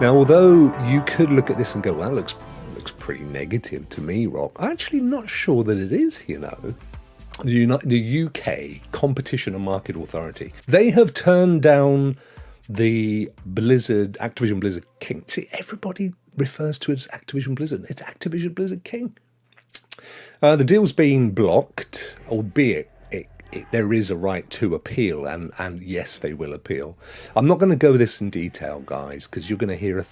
Now, although you could look at this and go, well, that looks pretty negative to me, Rokk, I'm actually not sure that it is, you know. The UK Competition and Market Authority, they have turned down the Activision Blizzard King. See, everybody refers to it as Activision Blizzard. It's Activision Blizzard King. The deal's been blocked, albeit there is a right to appeal, and yes, they will appeal. I'm not going to go this in detail, guys, because you're going to hear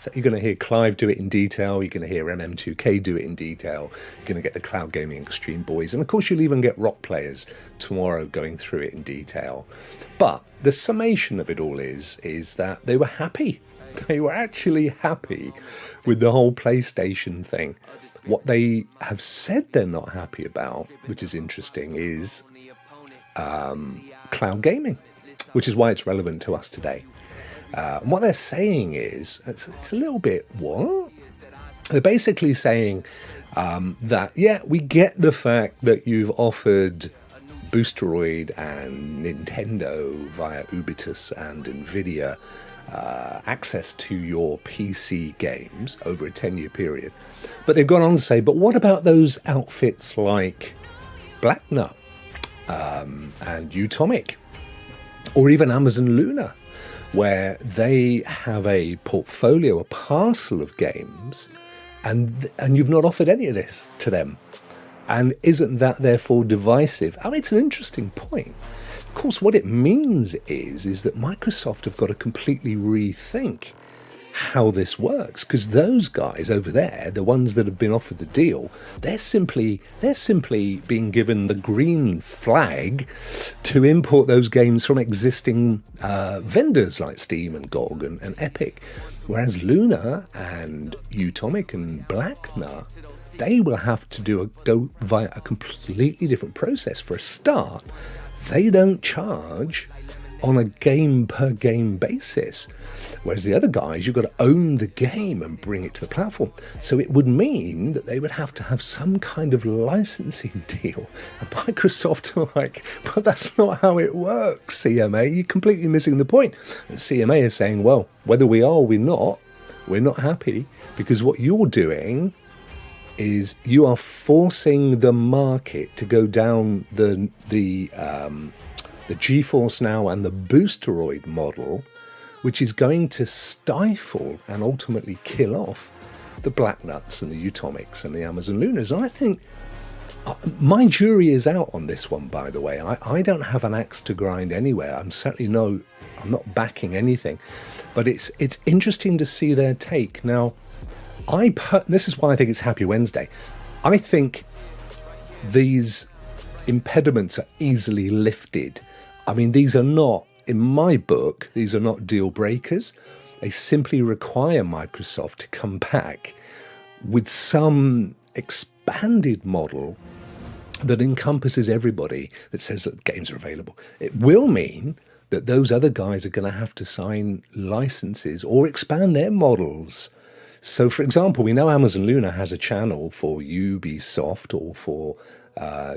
Clive do it in detail. You're going to hear MM2K do it in detail. You're going to get the Cloud Gaming Extreme boys, and of course, you'll even get Rokk players tomorrow going through it in detail. But the summation of it all is that they were happy. They were actually happy with the whole PlayStation thing. What they have said they're not happy about, which is interesting, is cloud gaming, which is why it's relevant to us today. And what they're saying is, it's a little bit, what? They're basically saying that, yeah, we get the fact that you've offered Boosteroid and Nintendo via Ubitus and Nvidia access to your PC games over a 10-year period. But they've gone on to say, but what about those outfits like Blacknut and Utomic, or even Amazon Luna, where they have a portfolio, a parcel of games, and you've not offered any of this to them? And isn't that therefore divisive? I mean, it's an interesting point. Of course, what it means is that Microsoft have got to completely rethink how this works, because those guys over there, the ones that have been offered the deal, they're simply being given the green flag to import those games from existing vendors like Steam and GOG and Epic, whereas Luna and Utomic and Blacknut, they will have to go via a completely different process. For a start, they don't charge on a game per game basis, whereas the other guys, you've got to own the game and bring it to the platform. So it would mean that they would have to have some kind of licensing deal. And Microsoft are like, but that's not how it works, CMA. You're completely missing the point. And CMA is saying, well, whether we are or we're not happy, because what you're doing is you are forcing the market to go down the GeForce Now and the Boosteroid model, which is going to stifle and ultimately kill off the Blacknuts and the Utomics and the Amazon Lunas. And I think my jury is out on this one, by the way. I don't have an axe to grind anywhere. I'm not backing anything, but it's interesting to see their take. Now, this is why I think it's Happy Wednesday. I think these impediments are easily lifted. I mean, these are not, in my book, these are not deal breakers. They simply require Microsoft to come back with some expanded model that encompasses everybody, that says that games are available. It will mean that those other guys are going to have to sign licenses or expand their models. So, for example, we know Amazon Luna has a channel for Ubisoft or for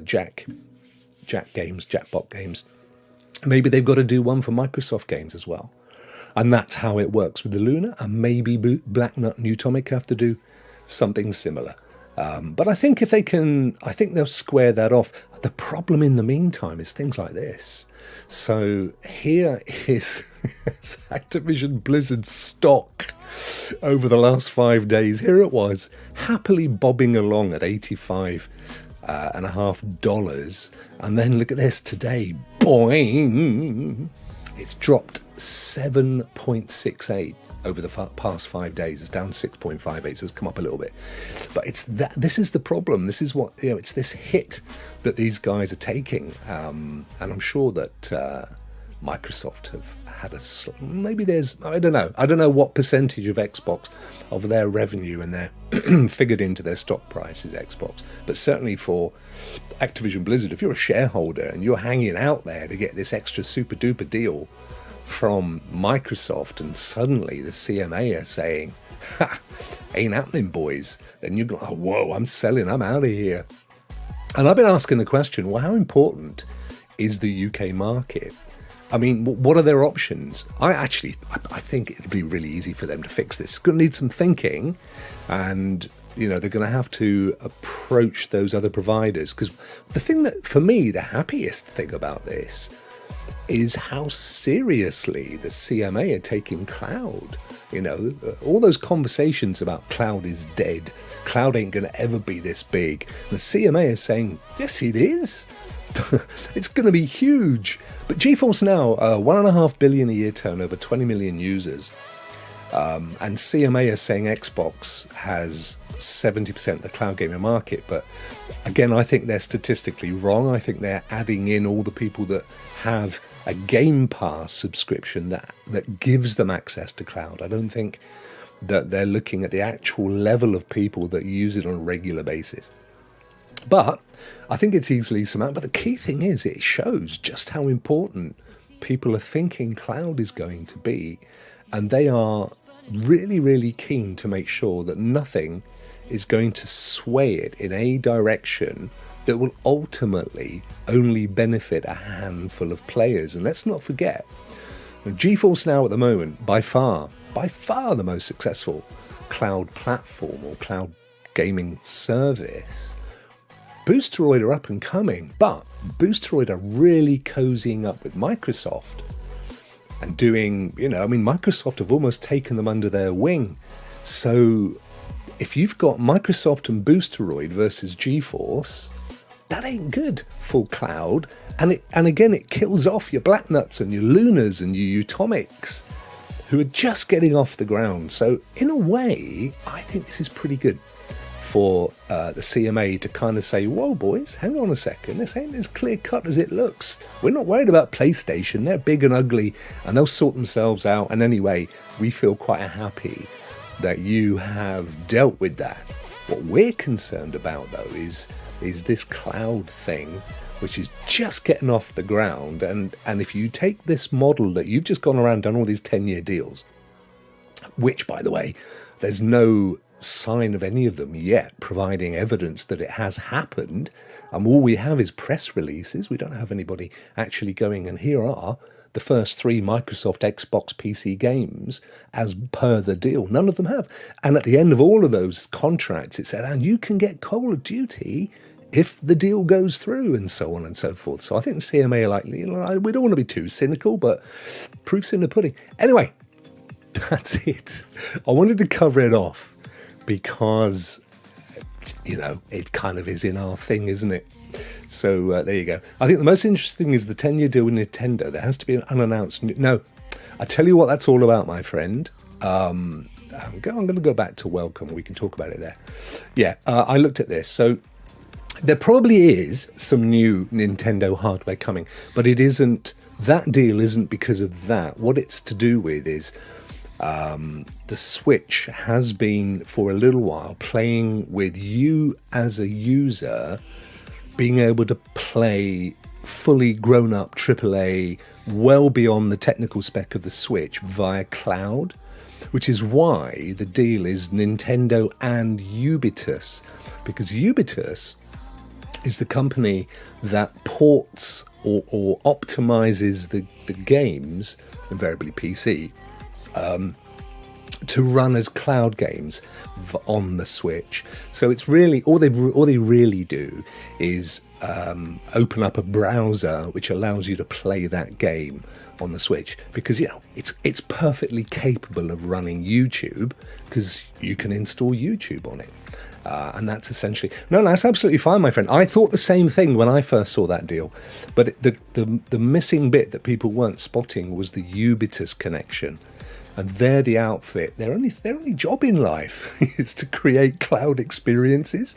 Jackbot Games. Maybe they've got to do one for Microsoft games as well. And that's how it works with the Luna. And maybe Blacknut and Utomic have to do something similar. But I think they'll square that off. The problem in the meantime is things like this. So here is Activision Blizzard stock over the last 5 days. Here it was, happily bobbing along at $85.50. And then look at this today. Boing! It's dropped 7.68 over the past 5 days. It's down 6.58, so it's come up a little bit. But this is the problem. This is it's this hit that these guys are taking. And I'm sure that Microsoft have had maybe there's, I don't know what percentage of Xbox, of their revenue and their figured into their stock price is Xbox. But certainly for Activision Blizzard, if you're a shareholder and you're hanging out there to get this extra super duper deal from Microsoft, and suddenly the CMA are saying, ha, ain't happening, boys, then you're like, oh, whoa, I'm selling, I'm out of here. And I've been asking the question, well, how important is the UK market? I mean, what are their options? I think it'd be really easy for them to fix this. It's going to need some thinking, and they're going to have to approach those other providers. Because the thing that, for me, the happiest thing about this is how seriously the CMA are taking cloud. All those conversations about cloud is dead. Cloud ain't going to ever be this big. The CMA is saying, yes, it is. It's going to be huge. But GeForce Now, 1.5 billion a year turnover, 20 million users. And CMA is saying Xbox has 70% of the cloud gaming market. But again, I think they're statistically wrong. I think they're adding in all the people that have a Game Pass subscription that gives them access to cloud. I don't think that they're looking at the actual level of people that use it on a regular basis. But I think it's easily surmounted. But the key thing is it shows just how important people are thinking cloud is going to be. And they are really, really keen to make sure that nothing is going to sway it in a direction that will ultimately only benefit a handful of players. And let's not forget, GeForce Now at the moment, by far the most successful cloud platform or cloud gaming service. Boosteroid are up and coming, but Boosteroid are really cozying up with Microsoft and doing, Microsoft have almost taken them under their wing. So if you've got Microsoft and Boosteroid versus GeForce, that ain't good for cloud. And again, it kills off your Blacknuts and your Lunas and your Utomics, who are just getting off the ground. So in a way, I think this is pretty good for the CMA to kind of say, whoa, boys, hang on a second. This ain't as clear cut as it looks. We're not worried about PlayStation. They're big and ugly and they'll sort themselves out. And anyway, we feel quite happy that you have dealt with that. What we're concerned about, though, is this cloud thing, which is just getting off the ground. And if you take this model that you've just gone around, done all these 10-year deals, which, by the way, there's no sign of any of them yet providing evidence that it has happened. All we have is press releases. We don't have anybody actually going, and here are the first 3 Microsoft Xbox PC games as per the deal. None of them have. And at the end of all of those contracts, it said, and you can get Call of Duty if the deal goes through, and so on and so forth. So I think the CMA are like, we don't want to be too cynical, but proof's in the pudding. Anyway, that's it. I wanted to cover it off because, it kind of is in our thing, isn't it? So there you go. I think the most interesting is the 10-year deal with Nintendo. There has to be an unannounced... No, I tell you what that's all about, my friend. I'm going to go back to Welcome. We can talk about it there. Yeah, I looked at this. So there probably is some new Nintendo hardware coming, but it isn't... That deal isn't because of that. What it's to do with is... the Switch has been for a little while playing with you as a user being able to play fully grown up AAA well beyond the technical spec of the Switch via cloud, which is why the deal is Nintendo and Ubitus, because Ubitus is the company that ports or optimizes the games, invariably PC, to run as cloud games on the Switch. So it's really all they really do is open up a browser which allows you to play that game on the Switch, because it's perfectly capable of running YouTube because you can install YouTube on it. And that's essentially... No, that's absolutely fine, my friend. I thought the same thing when I first saw that deal. But the missing bit that people weren't spotting was the Ubitus connection. And they're the outfit. Their only job in life is to create cloud experiences.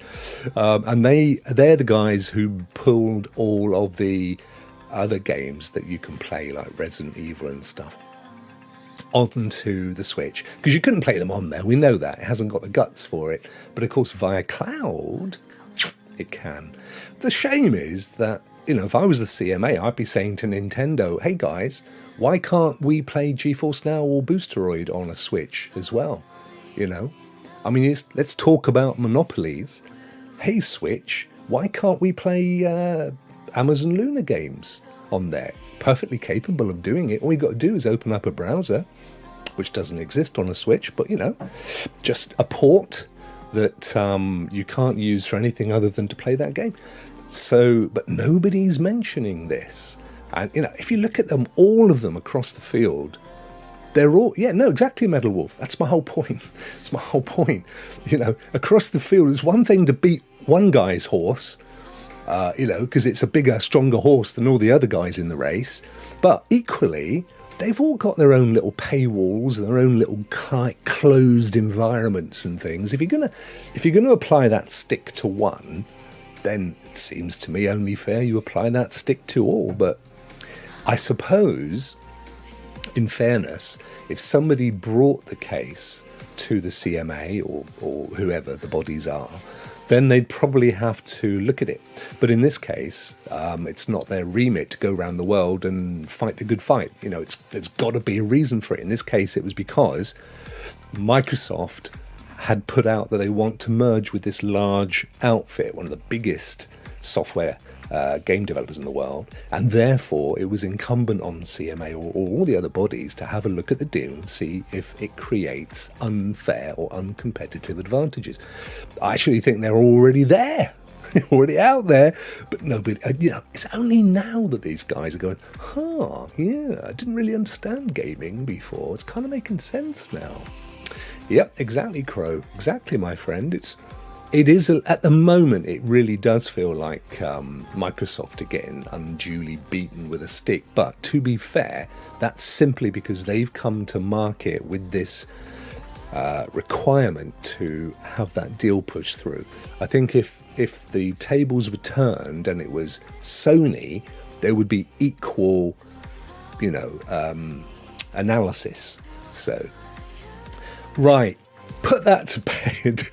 And they're the guys who pulled all of the other games that you can play, like Resident Evil and stuff, onto the Switch, because you couldn't play them on there. We know that. It hasn't got the guts for it. But of course, via cloud, it can. The shame is that, if I was the CMA, I'd be saying to Nintendo, hey guys, why can't we play GeForce Now or Boosteroid on a Switch as well? Let's talk about monopolies. Hey Switch, why can't we play Amazon Luna games on there? perfectly capable of doing it. All you got to do is open up a browser, which doesn't exist on a Switch, but just a port that you can't use for anything other than to play that game. So, but nobody's mentioning this. And, if you look at them, all of them across the field, they're all, exactly, Metal Wolf. That's my whole point. It's my whole point. Across the field, it's one thing to beat one guy's horse, because it's a bigger, stronger horse than all the other guys in the race. But equally, they've all got their own little paywalls, their own little closed environments and things. If you're gonna apply that stick to one, then it seems to me only fair you apply that stick to all. But I suppose, in fairness, if somebody brought the case to the CMA or whoever the bodies are, then they'd probably have to look at it. But in this case, it's not their remit to go around the world and fight the good fight. There's got to be a reason for it. In this case, it was because Microsoft had put out that they want to merge with this large outfit, one of the biggest software game developers in the world, and therefore it was incumbent on CMA or all the other bodies to have a look at the deal and see if it creates unfair or uncompetitive advantages. I actually think they're already there, already out there, but nobody, it's only now that these guys are going, I didn't really understand gaming before. It's kind of making sense now. Yep, exactly, Crow. Exactly, my friend. It is, at the moment, it really does feel like Microsoft are getting unduly beaten with a stick. But to be fair, that's simply because they've come to market with this requirement to have that deal pushed through. I think if the tables were turned and it was Sony, there would be equal, analysis. So, right, put that to bed.